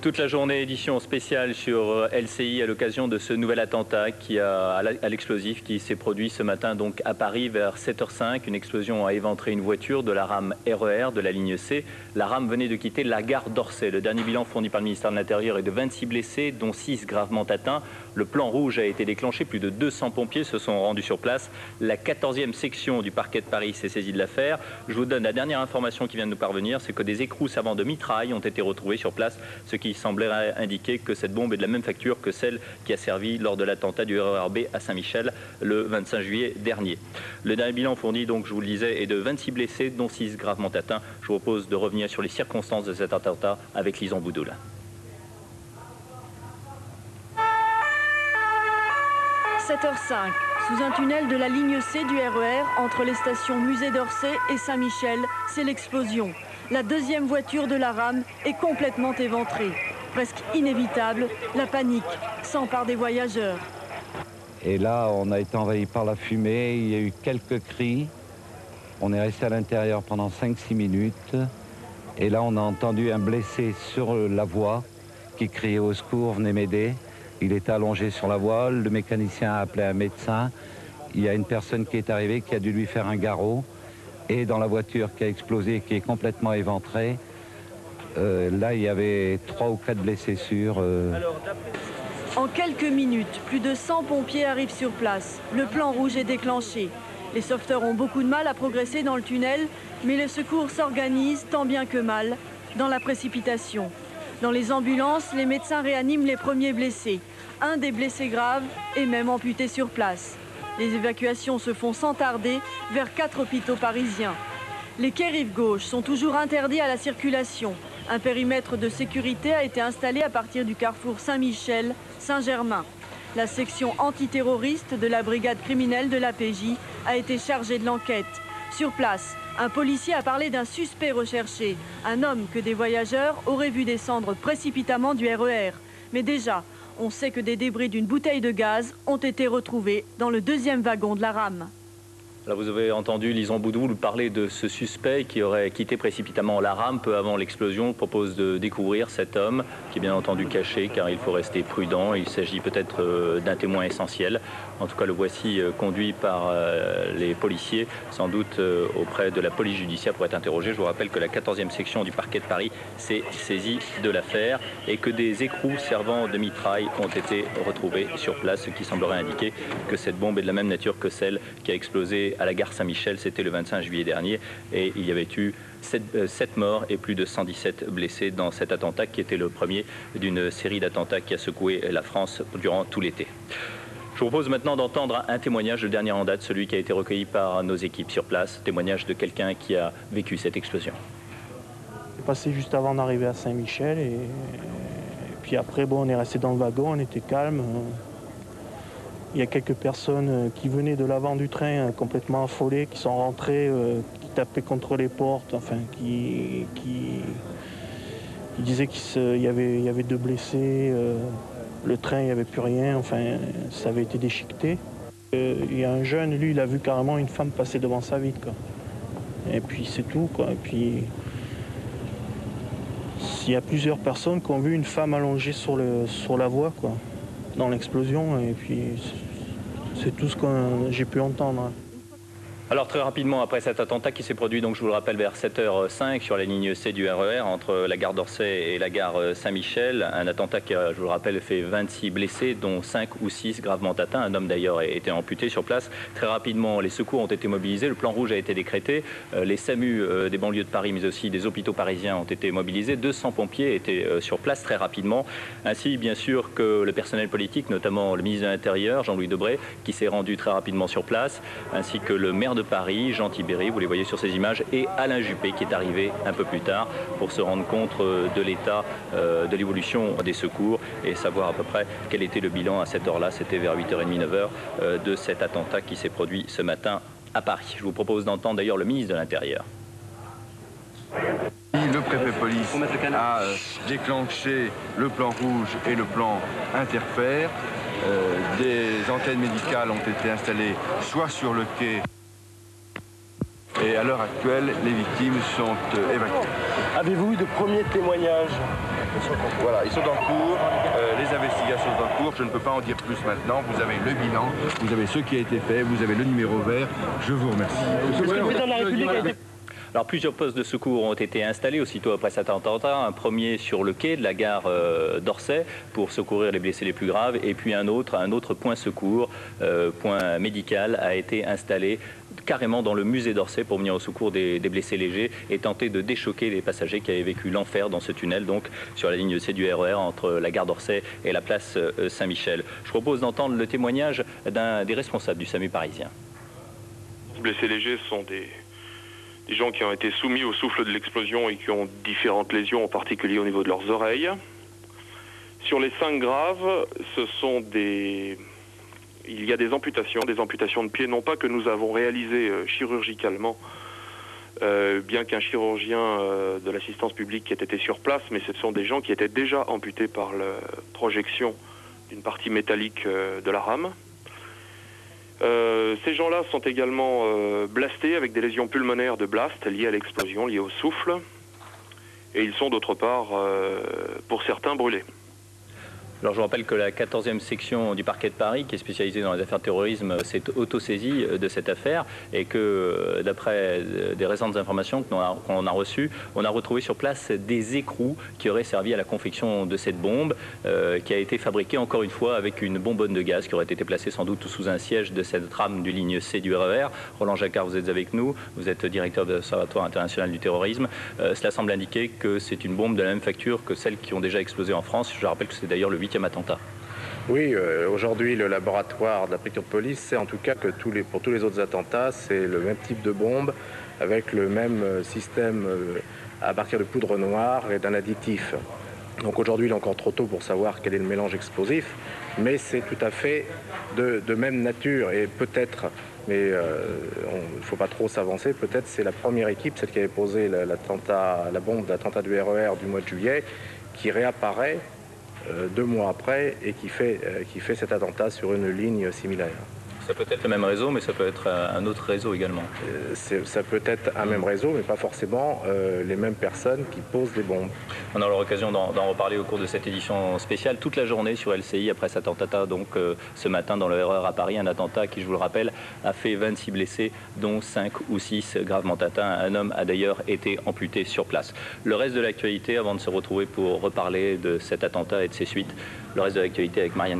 Toute la journée, édition spéciale sur LCI à l'occasion de ce nouvel attentat à l'explosif qui s'est produit ce matin donc à Paris vers 7h05. Une explosion a éventré une voiture de la rame RER de la ligne C. La rame venait de quitter la gare d'Orsay. Le dernier bilan fourni par le ministère de l'Intérieur est de 26 blessés, dont 6 gravement atteints. Le plan rouge a été déclenché. Plus de 200 pompiers se sont rendus sur place. La 14e section du parquet de Paris s'est saisie de l'affaire. Je vous donne la dernière information qui vient de nous parvenir, c'est que des écrous servant de mitraille ont été retrouvés sur place, ce qui semblerait indiquer que cette bombe est de la même facture que celle qui a servi lors de l'attentat du RER B à Saint-Michel le 25 juillet dernier. Le dernier bilan fourni, donc, je vous le disais, est de 26 blessés, dont 6 gravement atteints. Je vous propose de revenir sur les circonstances de cet attentat avec Lison Boudoul. 7h05, sous un tunnel de la ligne C du RER, entre les stations Musée d'Orsay et Saint-Michel, c'est l'explosion. La deuxième voiture de la rame est complètement éventrée. Presque inévitable, la panique s'empare des voyageurs. Et là, on a été envahi par la fumée, il y a eu quelques cris. On est resté à l'intérieur pendant 5-6 minutes. Et là, on a entendu un blessé sur la voie qui criait au secours, venez m'aider. Il était allongé sur la voie, le mécanicien a appelé un médecin. Il y a une personne qui est arrivée qui a dû lui faire un garrot. Et dans la voiture qui a explosé, qui est complètement éventrée, là, il y avait 3 ou 4 blessés sûrs. En quelques minutes, plus de 100 pompiers arrivent sur place. Le plan rouge est déclenché. Les sauveteurs ont beaucoup de mal à progresser dans le tunnel, mais le secours s'organise tant bien que mal dans la précipitation. Dans les ambulances, les médecins réaniment les premiers blessés. Un des blessés graves est même amputé sur place. Les évacuations se font sans tarder vers 4 hôpitaux parisiens. Les quais rive gauche sont toujours interdits à la circulation. Un périmètre de sécurité a été installé à partir du carrefour Saint-Michel-Saint-Germain. La section antiterroriste de la brigade criminelle de l'APJ a été chargée de l'enquête. Sur place, un policier a parlé d'un suspect recherché, un homme que des voyageurs auraient vu descendre précipitamment du RER. Mais déjà, on sait que des débris d'une bouteille de gaz ont été retrouvés dans le deuxième wagon de la rame. Alors vous avez entendu Lison Boudoul parler de ce suspect qui aurait quitté précipitamment la rame peu avant l'explosion. Propose de découvrir cet homme qui est bien entendu caché car il faut rester prudent. Il s'agit peut-être d'un témoin essentiel. En tout cas, le voici conduit par les policiers, sans doute auprès de la police judiciaire pour être interrogé. Je vous rappelle que la 14e section du parquet de Paris s'est saisie de l'affaire et que des écrous servant de mitraille ont été retrouvés sur place, ce qui semblerait indiquer que cette bombe est de la même nature que celle qui a explosé à la gare Saint-Michel, c'était le 25 juillet dernier, et il y avait eu 7 morts et plus de 117 blessés dans cet attentat qui était le premier d'une série d'attentats qui a secoué la France durant tout l'été. Je vous propose maintenant d'entendre un témoignage, le dernier en date, celui qui a été recueilli par nos équipes sur place, témoignage de quelqu'un qui a vécu cette explosion. C'est passé juste avant d'arriver à Saint-Michel et puis après, bon, on est resté dans le wagon, on était calme. Il y a quelques personnes qui venaient de l'avant du train complètement affolées, qui sont rentrées, qui tapaient contre les portes, enfin, qui disaient qu'il y avait 2 blessés, le train, il n'y avait plus rien, enfin, ça avait été déchiqueté. Il y a un jeune, lui, il a vu carrément une femme passer devant sa vitre, quoi. Et puis c'est tout, quoi. Et puis il y a plusieurs personnes qui ont vu une femme allongée sur la voie, quoi, dans l'explosion, et puis c'est tout ce que j'ai pu entendre. Alors très rapidement, après cet attentat qui s'est produit, donc je vous le rappelle, vers 7h05 sur la ligne C du RER, entre la gare d'Orsay et la gare Saint-Michel, un attentat qui a, je vous le rappelle, fait 26 blessés, dont 5 ou 6 gravement atteints. Un homme d'ailleurs a été amputé sur place. Très rapidement, les secours ont été mobilisés, le plan rouge a été décrété, les SAMU des banlieues de Paris, mais aussi des hôpitaux parisiens ont été mobilisés. 200 pompiers étaient sur place très rapidement, ainsi bien sûr que le personnel politique, notamment le ministre de l'Intérieur, Jean-Louis Debré, qui s'est rendu très rapidement sur place, ainsi que le maire de Paris, Jean Tibéri, vous les voyez sur ces images, et Alain Juppé qui est arrivé un peu plus tard pour se rendre compte de l'état de l'évolution des secours et savoir à peu près quel était le bilan à cette heure-là, c'était vers 8h30, 9h, de cet attentat qui s'est produit ce matin à Paris. Je vous propose d'entendre d'ailleurs le ministre de l'Intérieur. Le préfet police a déclenché le plan rouge et le plan interfère. Des antennes médicales ont été installées soit sur le quai, et à l'heure actuelle, les victimes sont évacuées. Avez-vous eu de premiers témoignages? Voilà, ils sont en cours, les investigations sont en cours, je ne peux pas en dire plus maintenant. Vous avez le bilan, vous avez ce qui a été fait, vous avez le numéro vert. Je vous remercie. Est-ce que le président de la République a été... Alors plusieurs postes de secours ont été installés aussitôt après cet attentat. Un premier sur le quai de la gare d'Orsay pour secourir les blessés les plus graves. Et puis un autre point secours, point médical, a été installé carrément dans le musée d'Orsay pour venir au secours des blessés légers et tenter de déchoquer les passagers qui avaient vécu l'enfer dans ce tunnel, donc sur la ligne C du RER entre la gare d'Orsay et la place Saint-Michel. Je propose d'entendre le témoignage d'un des responsables du SAMU parisien. Les blessés légers sont des gens qui ont été soumis au souffle de l'explosion et qui ont différentes lésions, en particulier au niveau de leurs oreilles. Sur les 5 graves, il y a des amputations de pieds, non pas que nous avons réalisées chirurgicalement, bien qu'un chirurgien de l'assistance publique qui ait été sur place, mais ce sont des gens qui étaient déjà amputés par la projection d'une partie métallique de la rame. Ces gens-là sont également blastés avec des lésions pulmonaires de blast liées à l'explosion, liées au souffle. Et ils sont d'autre part, pour certains, brûlés. Alors je vous rappelle que la 14e section du parquet de Paris, qui est spécialisée dans les affaires de terrorisme, s'est autosaisie de cette affaire et que d'après des récentes informations qu'on a reçues, on a retrouvé sur place des écrous qui auraient servi à la confection de cette bombe qui a été fabriquée encore une fois avec une bonbonne de gaz qui aurait été placée sans doute sous un siège de cette trame du ligne C du RER. Roland Jacquard, vous êtes avec nous, vous êtes directeur de l'Observatoire international du terrorisme. Cela semble indiquer que c'est une bombe de la même facture que celles qui ont déjà explosé en France. Je rappelle que c'est d'ailleurs le 8e attentat. Oui, aujourd'hui le laboratoire de la préfecture de police sait en tout cas que pour tous les autres attentats, c'est le même type de bombe avec le même système à partir de poudre noire et d'un additif. Donc aujourd'hui il est encore trop tôt pour savoir quel est le mélange explosif, mais c'est tout à fait de même nature et peut-être, mais il ne faut pas trop s'avancer, peut-être c'est la première équipe, celle qui avait posé la bombe d'attentat du RER du mois de juillet, qui réapparaît 2 mois après et qui fait cet attentat sur une ligne similaire. Ça peut être le même réseau, mais ça peut être un autre réseau également. Ça peut être un même réseau, mais pas forcément les mêmes personnes qui posent des bombes. On aura l'occasion d'en reparler au cours de cette édition spéciale toute la journée sur LCI après cet attentat. Donc ce matin dans le RER à Paris, un attentat qui, je vous le rappelle, a fait 26 blessés, dont 5 ou 6 gravement atteints. Un homme a d'ailleurs été amputé sur place. Le reste de l'actualité, avant de se retrouver pour reparler de cet attentat et de ses suites, le reste de l'actualité avec Marianne